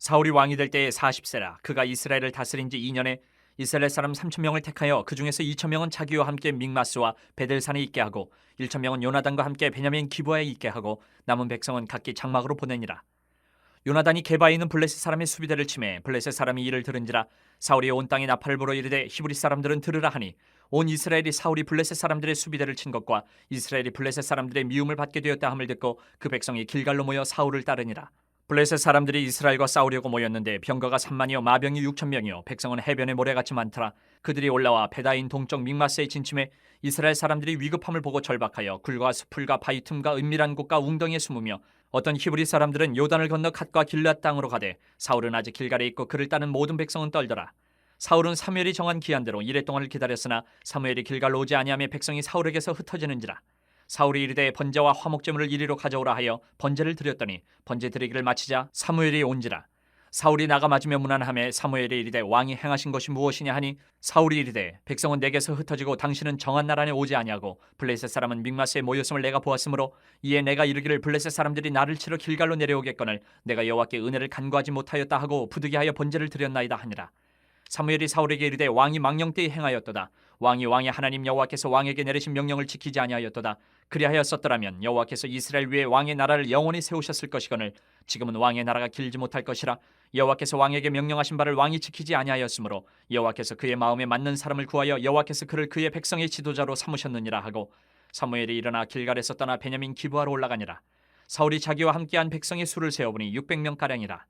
사울이 왕이 될 때에 40세라. 그가 이스라엘을 다스린 지 2년에 이스라엘 사람 3,000명을 택하여 그 중에서 2,000명은 자기와 함께 믹마스와 베델산에 있게 하고 1,000명은 요나단과 함께 베냐민 기브아에 있게 하고 남은 백성은 각기 장막으로 보내니라. 요나단이 게바에 있는 블레셋 사람의 수비대를 치매 블레셋 사람이 이를 들은지라. 사울이 온 땅에 나팔을 불어 이르되 히브리 사람들은 들으라 하니 온 이스라엘이 사울이 블레셋 사람들의 수비대를 친 것과 이스라엘이 블레셋 사람들의 미움을 받게 되었다 함을 듣고 그 백성이 길갈로 모여 사울을 따르니라. 블레셋 사람들이 이스라엘과 싸우려고 모였는데 병거가 3만이요 마병이 6,000명이요 백성은 해변의 모래같이 많더라. 그들이 올라와 베다인 동쪽 믹마스에 진침해 이스라엘 사람들이 위급함을 보고 절박하여 굴과 수풀과 바위 틈과 은밀한 곳과 웅덩이에 숨으며 어떤 히브리 사람들은 요단을 건너 갓과 길앗 땅으로 가되 사울은 아직 길갈에 있고 그를 따는 모든 백성은 떨더라. 사울은 사무엘이 정한 기한대로 이레 동안을 기다렸으나 사무엘이 길갈로 오지 아니하며 백성이 사울에게서 흩어지는지라. 사울이 이르되 번제와 화목제물을 이리로 가져오라 하여 번제를 드렸더니 번제 드리기를 마치자 사무엘이 온지라. 사울이 나가 맞으며 문안하매 사무엘이 이르되 왕이 행하신 것이 무엇이냐 하니 사울이 이르되 백성은 내게서 흩어지고 당신은 정한 날 안에 오지 아니하고 블레셋 사람은 믹마스에 모였음을 내가 보았으므로 이에 내가 이르기를 블레셋 사람들이 나를 치러 길갈로 내려오겠거늘 내가 여호와께 은혜를 간구하지 못하였다 하고 부득이하여 번제를 드렸나이다 하니라. 사무엘이 사울에게 이르되 왕이 망령되이 행하였도다. 왕이 왕의 하나님 여호와께서 왕에게 내리신 명령을 지키지 아니하였도다. 그리하였었더라면 여호와께서 이스라엘 위에 왕의 나라를 영원히 세우셨을 것이거늘 지금은 왕의 나라가 길지 못할 것이라. 여호와께서 왕에게 명령하신 바를 왕이 지키지 아니하였으므로 여호와께서 그의 마음에 맞는 사람을 구하여 여호와께서 그를 그의 백성의 지도자로 삼으셨느니라 하고 사무엘이 일어나 길갈에서 떠나 베냐민 기브아로 올라가니라. 사울이 자기와 함께한 백성의 수를 세어보니 600명가량이라.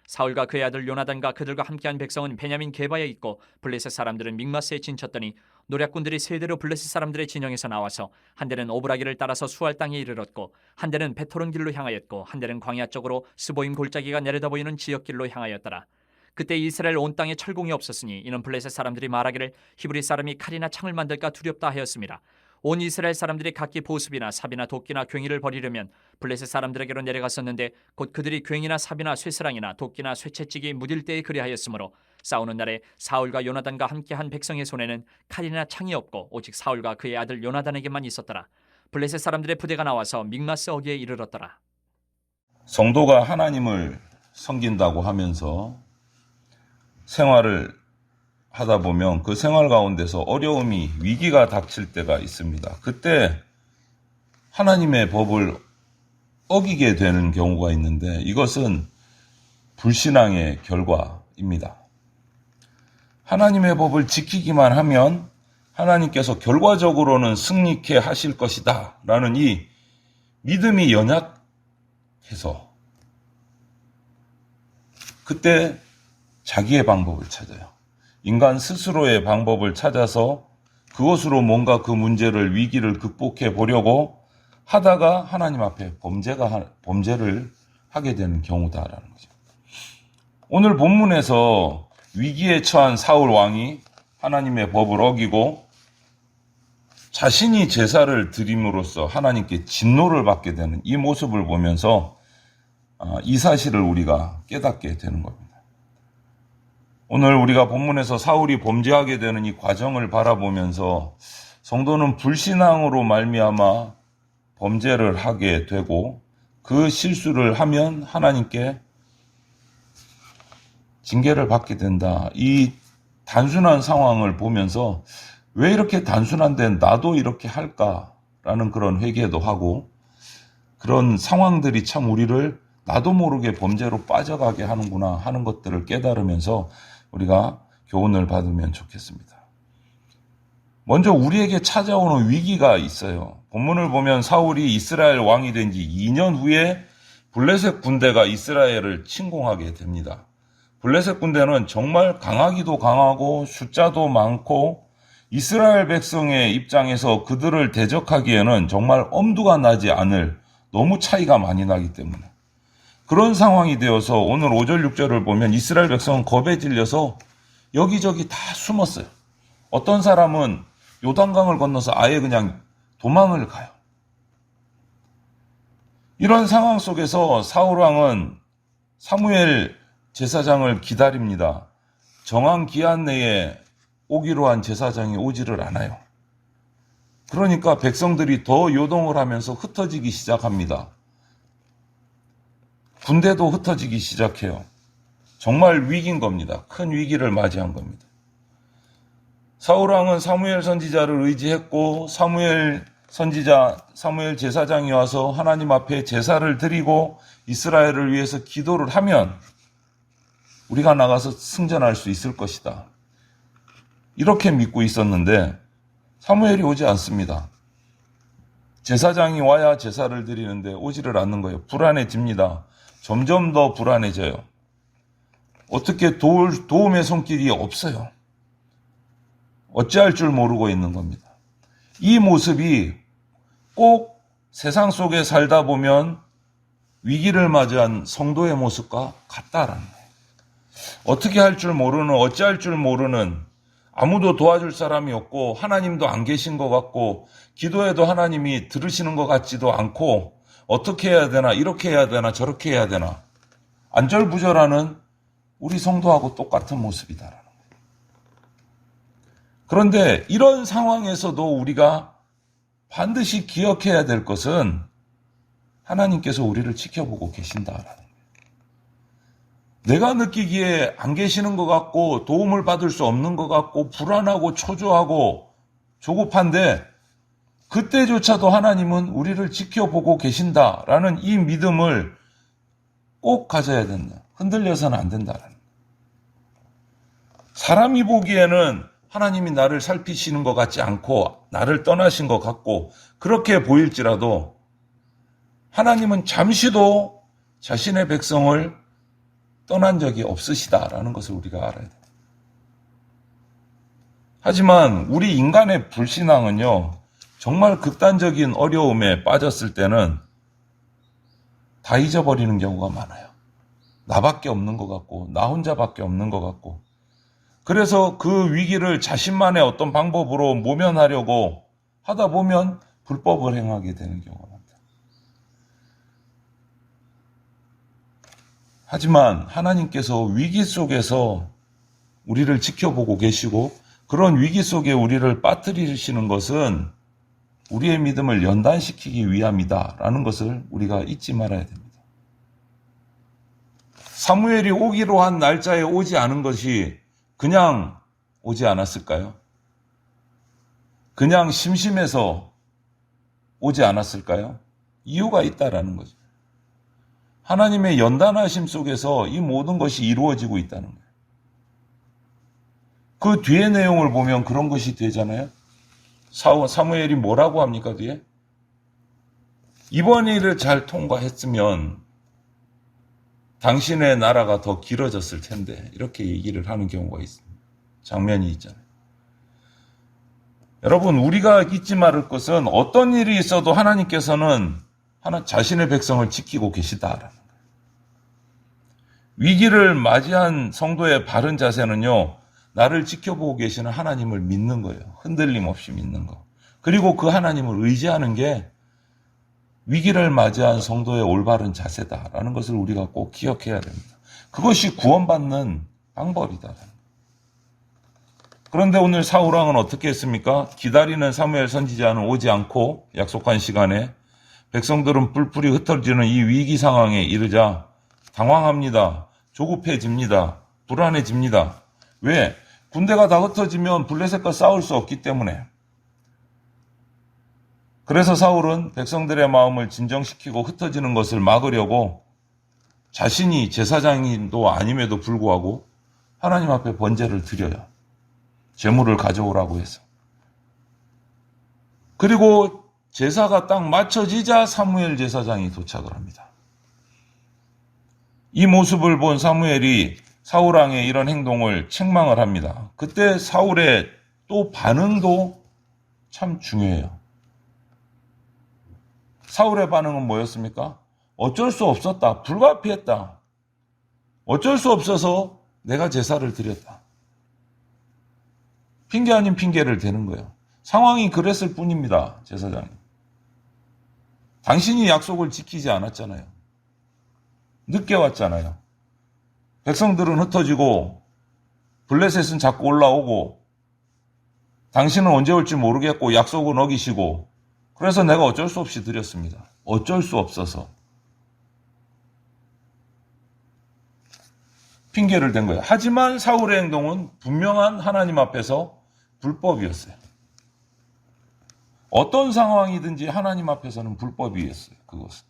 사울과 그의 아들 요나단과 그들과 함께한 백성은 베냐민 게바에 있고 블레셋 사람들은 믹마스에 진쳤더니 노략군들이 세 대로 블레셋 사람들의 진영에서 나와서 한 대는 오브라기를 따라서 수알 땅에 이르렀고 한 대는 베토론 길로 향하였고 한 대는 광야 쪽으로 스보임 골짜기가 내려다 보이는 지역길로 향하였더라. 그때 이스라엘 온 땅에 철공이 없었으니 이는 블레셋 사람들이 말하기를 히브리 사람이 칼이나 창을 만들까 두렵다 하였습니다. 온 이스라엘 사람들이 각기 보습이나 삽이나 도끼나 괭이를 버리려면 블레셋 사람들에게로 내려갔었는데 곧 그들이 괭이나 삽이나 쇠스랑이나 도끼나 쇠채찍이 무딜 때에 그리하였으므로 싸우는 날에 사울과 요나단과 함께한 백성의 손에는 칼이나 창이 없고 오직 사울과 그의 아들 요나단에게만 있었더라. 블레셋 사람들의 부대가 나와서 믹마스 어귀에 이르렀더라. 성도가 하나님을 섬긴다고 하면서 생활을 하다 보면 그 생활 가운데서 어려움이, 위기가 닥칠 때가 있습니다. 그때 하나님의 법을 어기게 되는 경우가 있는데 이것은 불신앙의 결과입니다. 하나님의 법을 지키기만 하면 하나님께서 결과적으로는 승리케 하실 것이다 라는 이 믿음이 연약해서 그때 자기의 방법을 찾아요. 인간 스스로의 방법을 찾아서 그것으로 뭔가 그 문제를, 위기를 극복해 보려고 하다가 하나님 앞에 범죄를 하게 되는 경우다라는 거죠. 오늘 본문에서 위기에 처한 사울 왕이 하나님의 법을 어기고 자신이 제사를 드림으로써 하나님께 진노를 받게 되는 이 모습을 보면서 이 사실을 우리가 깨닫게 되는 겁니다. 오늘 우리가 본문에서 사울이 범죄하게 되는 이 과정을 바라보면서 성도는 불신앙으로 말미암아 범죄를 하게 되고 그 실수를 하면 하나님께 징계를 받게 된다. 이 단순한 상황을 보면서 왜 이렇게 단순한데 나도 이렇게 할까라는 그런 회개도 하고 그런 상황들이 참 우리를 나도 모르게 범죄로 빠져가게 하는구나 하는 것들을 깨달으면서 우리가 교훈을 받으면 좋겠습니다. 먼저 우리에게 찾아오는 위기가 있어요. 본문을 보면 사울이 이스라엘 왕이 된 지 2년 후에 블레셋 군대가 이스라엘을 침공하게 됩니다. 블레셋 군대는 정말 강하기도 강하고 숫자도 많고 이스라엘 백성의 입장에서 그들을 대적하기에는 정말 엄두가 나지 않을 너무 차이가 많이 나기 때문에 그런 상황이 되어서 오늘 5절 6절을 보면 이스라엘 백성은 겁에 질려서 여기저기 다 숨었어요. 어떤 사람은 요단강을 건너서 아예 그냥 도망을 가요. 이런 상황 속에서 사울왕은 사무엘 제사장을 기다립니다. 정한 기한 내에 오기로 한 제사장이 오지를 않아요. 그러니까 백성들이 더 요동을 하면서 흩어지기 시작합니다. 군대도 흩어지기 시작해요. 정말 위기인 겁니다. 큰 위기를 맞이한 겁니다. 사울왕은 사무엘 선지자를 의지했고 사무엘 제사장이 와서 하나님 앞에 제사를 드리고 이스라엘을 위해서 기도를 하면 우리가 나가서 승전할 수 있을 것이다. 이렇게 믿고 있었는데 사무엘이 오지 않습니다. 제사장이 와야 제사를 드리는데 오지를 않는 거예요. 불안해집니다. 점점 더 불안해져요. 어떻게 도움의 손길이 없어요. 어찌할 줄 모르고 있는 겁니다. 이 모습이 꼭 세상 속에 살다 보면 위기를 맞이한 성도의 모습과 같다라는 거예요. 어떻게 할 줄 모르는, 어찌할 줄 모르는, 아무도 도와줄 사람이 없고 하나님도 안 계신 것 같고 기도해도 하나님이 들으시는 것 같지도 않고 어떻게 해야 되나, 이렇게 해야 되나, 저렇게 해야 되나 안절부절하는 우리 성도하고 똑같은 모습이다라는 거예요. 그런데 이런 상황에서도 우리가 반드시 기억해야 될 것은 하나님께서 우리를 지켜보고 계신다라는 거예요. 내가 느끼기에 안 계시는 것 같고 도움을 받을 수 없는 것 같고 불안하고 초조하고 조급한데 그때조차도 하나님은 우리를 지켜보고 계신다라는 이 믿음을 꼭 가져야 된다. 흔들려서는 안 된다라는 거예요. 사람이 보기에는 하나님이 나를 살피시는 것 같지 않고 나를 떠나신 것 같고 그렇게 보일지라도 하나님은 잠시도 자신의 백성을 떠난 적이 없으시다라는 것을 우리가 알아야 돼요. 하지만 우리 인간의 불신앙은요, 정말 극단적인 어려움에 빠졌을 때는 다 잊어버리는 경우가 많아요. 나밖에 없는 것 같고 나 혼자밖에 없는 것 같고 그래서 그 위기를 자신만의 어떤 방법으로 모면하려고 하다 보면 불법을 행하게 되는 경우가 많다. 하지만 하나님께서 위기 속에서 우리를 지켜보고 계시고 그런 위기 속에 우리를 빠뜨리시는 것은 우리의 믿음을 연단시키기 위함이다라는 것을 우리가 잊지 말아야 됩니다. 사무엘이 오기로 한 날짜에 오지 않은 것이 그냥 오지 않았을까요? 그냥 심심해서 오지 않았을까요? 이유가 있다라는 거죠. 하나님의 연단하심 속에서 이 모든 것이 이루어지고 있다는 거예요. 그 뒤의 내용을 보면 그런 것이 되잖아요. 사무엘이 뭐라고 합니까, 뒤에? 이번 일을 잘 통과했으면 당신의 나라가 더 길어졌을 텐데 이렇게 얘기를 하는 경우가 있습니다. 장면이 있잖아요. 여러분, 우리가 잊지 말을 것은 어떤 일이 있어도 하나님께서는 자신의 백성을 지키고 계시다라는 거예요. 위기를 맞이한 성도의 바른 자세는요, 나를 지켜보고 계시는 하나님을 믿는 거예요. 흔들림 없이 믿는 거. 그리고 그 하나님을 의지하는 게 위기를 맞이한 성도의 올바른 자세다라는 것을 우리가 꼭 기억해야 됩니다. 그것이 구원받는 방법이다. 그런데 오늘 사울왕은 어떻게 했습니까? 기다리는 사무엘 선지자는 오지 않고 약속한 시간에 백성들은 뿔뿔이 흩어지는 이 위기 상황에 이르자 당황합니다. 조급해집니다. 불안해집니다. 왜? 군대가 다 흩어지면 블레셋과 싸울 수 없기 때문에. 그래서 사울은 백성들의 마음을 진정시키고 흩어지는 것을 막으려고 자신이 제사장도 아님에도 불구하고 하나님 앞에 번제를 드려요. 제물을 가져오라고 해서. 그리고 제사가 딱 맞춰지자 사무엘 제사장이 도착을 합니다. 이 모습을 본 사무엘이 사울왕의 이런 행동을 책망을 합니다. 그때 사울의 또 반응도 참 중요해요. 사울의 반응은 뭐였습니까? 어쩔 수 없었다. 불가피했다. 어쩔 수 없어서 내가 제사를 드렸다. 핑계 아닌 핑계를 대는 거예요. 상황이 그랬을 뿐입니다. 제사장이. 당신이 약속을 지키지 않았잖아요. 늦게 왔잖아요. 백성들은 흩어지고 블레셋은 자꾸 올라오고 당신은 언제 올지 모르겠고 약속은 어기시고 그래서 내가 어쩔 수 없이 드렸습니다. 어쩔 수 없어서. 핑계를 댄 거예요. 하지만 사울의 행동은 분명한 하나님 앞에서 불법이었어요. 어떤 상황이든지 하나님 앞에서는 불법이었어요. 그것은.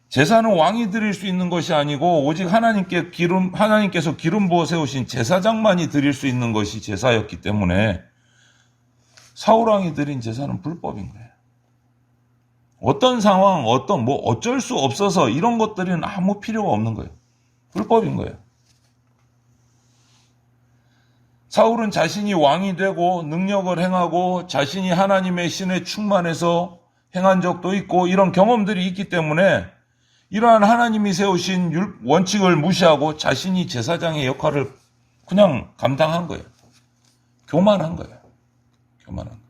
제사는 왕이 드릴 수 있는 것이 아니고 오직 하나님께서 기름 부어 세우신 제사장만이 드릴 수 있는 것이 제사였기 때문에 사울 왕이 드린 제사는 불법인 거예요. 어떤 상황, 어쩔 수 없어서 이런 것들은 아무 필요가 없는 거예요. 불법인 거예요. 사울은 자신이 왕이 되고 능력을 행하고 자신이 하나님의 신에 충만해서 행한 적도 있고 이런 경험들이 있기 때문에 이러한 하나님이 세우신 원칙을 무시하고 자신이 제사장의 역할을 그냥 감당한 거예요. 교만한 거예요. 교만한 거예요.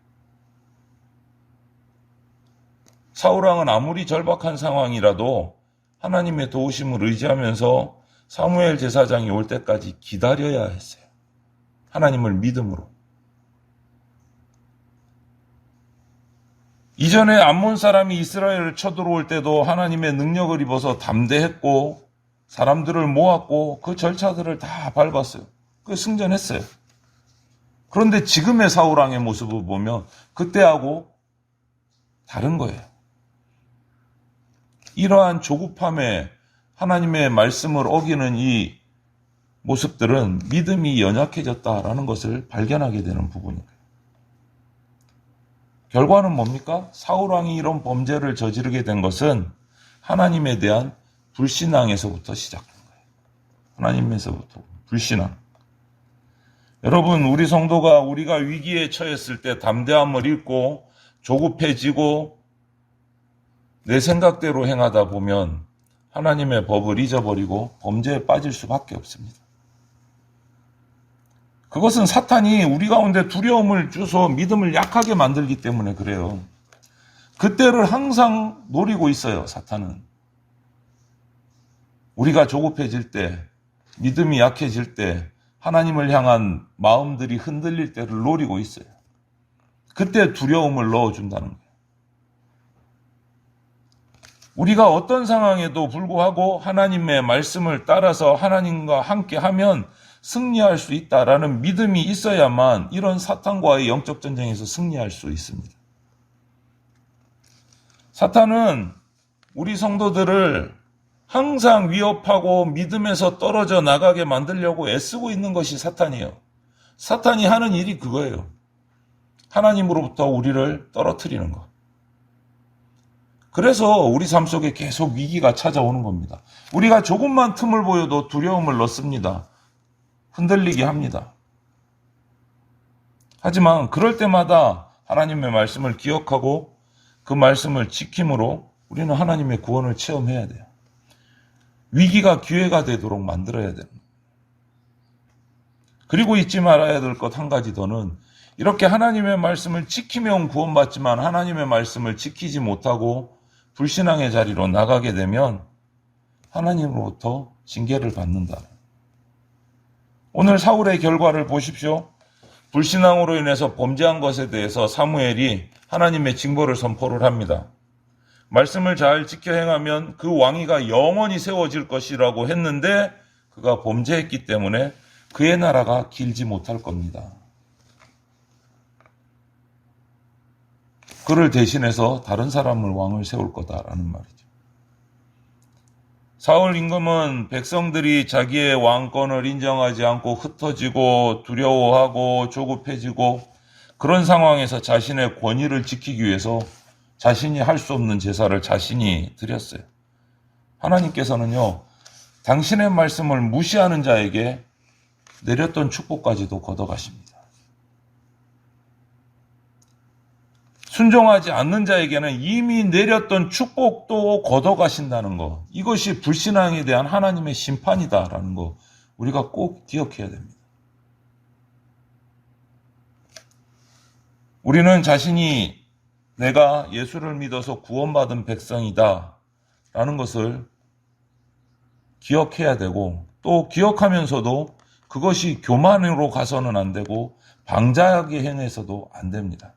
사울왕은 아무리 절박한 상황이라도 하나님의 도우심을 의지하면서 사무엘 제사장이 올 때까지 기다려야 했어요. 하나님을 믿음으로. 이전에 암몬 사람이 이스라엘을 쳐들어올 때도 하나님의 능력을 입어서 담대했고 사람들을 모았고 그 절차들을 다 밟았어요. 그 승전했어요. 그런데 지금의 사울왕의 모습을 보면 그때하고 다른 거예요. 이러한 조급함에 하나님의 말씀을 어기는 이 모습들은 믿음이 연약해졌다라는 것을 발견하게 되는 부분입니다. 결과는 뭡니까? 사울왕이 이런 범죄를 저지르게 된 것은 하나님에 대한 불신앙에서부터 시작된 거예요. 하나님에서부터 불신앙. 여러분, 우리 성도가 우리가 위기에 처했을 때 담대함을 잃고 조급해지고 내 생각대로 행하다 보면 하나님의 법을 잊어버리고 범죄에 빠질 수밖에 없습니다. 그것은 사탄이 우리 가운데 두려움을 주서 믿음을 약하게 만들기 때문에 그래요. 그때를 항상 노리고 있어요, 사탄은. 우리가 조급해질 때, 믿음이 약해질 때, 하나님을 향한 마음들이 흔들릴 때를 노리고 있어요. 그때 두려움을 넣어준다는 거예요. 우리가 어떤 상황에도 불구하고 하나님의 말씀을 따라서 하나님과 함께 하면 승리할 수 있다라는 믿음이 있어야만 이런 사탄과의 영적 전쟁에서 승리할 수 있습니다. 사탄은 우리 성도들을 항상 위협하고 믿음에서 떨어져 나가게 만들려고 애쓰고 있는 것이 사탄이에요. 사탄이 하는 일이 그거예요. 하나님으로부터 우리를 떨어뜨리는 것. 그래서 우리 삶 속에 계속 위기가 찾아오는 겁니다. 우리가 조금만 틈을 보여도 두려움을 넣습니다. 흔들리게 합니다. 하지만 그럴 때마다 하나님의 말씀을 기억하고 그 말씀을 지킴으로 우리는 하나님의 구원을 체험해야 돼요. 위기가 기회가 되도록 만들어야 됩니다. 그리고 잊지 말아야 될 것 한 가지 더는 이렇게 하나님의 말씀을 지키면 구원받지만 하나님의 말씀을 지키지 못하고 불신앙의 자리로 나가게 되면 하나님으로부터 징계를 받는다. 오늘 사울의 결과를 보십시오. 불신앙으로 인해서 범죄한 것에 대해서 사무엘이 하나님의 징벌을 선포를 합니다. 말씀을 잘 지켜 행하면 그 왕위가 영원히 세워질 것이라고 했는데 그가 범죄했기 때문에 그의 나라가 길지 못할 겁니다. 그를 대신해서 다른 사람을 왕을 세울 거다라는 말이죠. 사울 임금은 백성들이 자기의 왕권을 인정하지 않고 흩어지고 두려워하고 조급해지고 그런 상황에서 자신의 권위를 지키기 위해서 자신이 할 수 없는 제사를 자신이 드렸어요. 하나님께서는요, 당신의 말씀을 무시하는 자에게 내렸던 축복까지도 걷어가십니다. 순종하지 않는 자에게는 이미 내렸던 축복도 걷어가신다는 것. 이것이 불신앙에 대한 하나님의 심판이다라는 거 우리가 꼭 기억해야 됩니다. 우리는 자신이 내가 예수를 믿어서 구원받은 백성이다 라는 것을 기억해야 되고 또 기억하면서도 그것이 교만으로 가서는 안 되고 방자하게 행해서도 안 됩니다.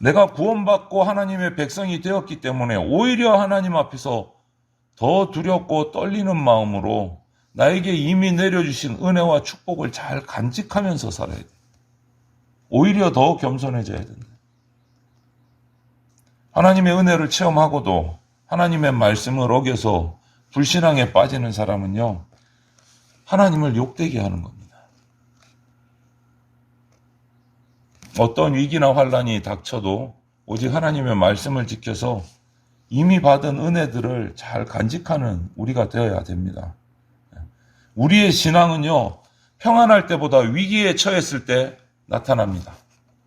내가 구원받고 하나님의 백성이 되었기 때문에 오히려 하나님 앞에서 더 두렵고 떨리는 마음으로 나에게 이미 내려주신 은혜와 축복을 잘 간직하면서 살아야 돼. 오히려 더 겸손해져야 된다. 하나님의 은혜를 체험하고도 하나님의 말씀을 어겨서 불신앙에 빠지는 사람은요, 하나님을 욕되게 하는 겁니다. 어떤 위기나 환란이 닥쳐도 오직 하나님의 말씀을 지켜서 이미 받은 은혜들을 잘 간직하는 우리가 되어야 됩니다. 우리의 신앙은요, 평안할 때보다 위기에 처했을 때 나타납니다.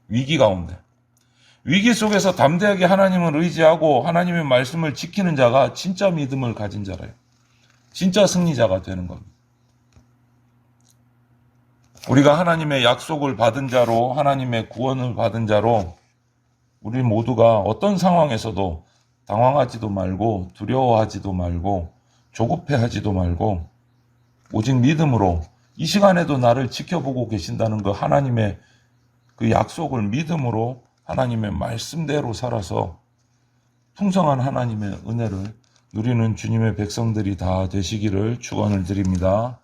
위기 가운데. 위기 속에서 담대하게 하나님을 의지하고 하나님의 말씀을 지키는 자가 진짜 믿음을 가진 자래요. 진짜 승리자가 되는 겁니다. 우리가 하나님의 약속을 받은 자로, 하나님의 구원을 받은 자로 우리 모두가 어떤 상황에서도 당황하지도 말고 두려워하지도 말고 조급해하지도 말고 오직 믿음으로 이 시간에도 나를 지켜보고 계신다는 그 하나님의 그 약속을 믿음으로 하나님의 말씀대로 살아서 풍성한 하나님의 은혜를 누리는 주님의 백성들이 다 되시기를 축원을 드립니다.